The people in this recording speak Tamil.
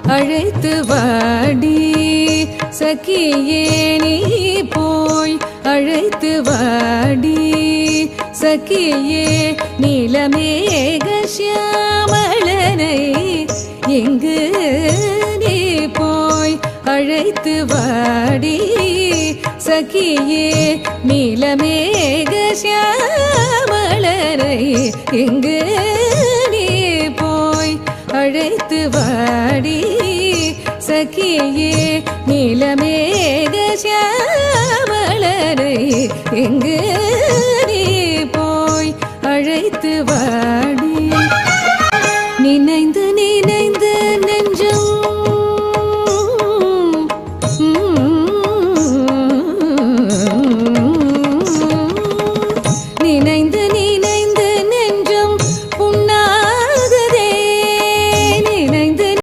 அழைத்து வாடி சகியே நீ போய் அழைத்து வாடி சகியே நீலமேக சியாமளனை எங்கு நீ போய் அழைத்து வாடி சகியே நீலமேக சியாமளனை எங்கு நீ போய் அழைத்து வாடி சகியே நீலமேக சியாமளனை எங்கு நீ போய் அழைத்து வாடி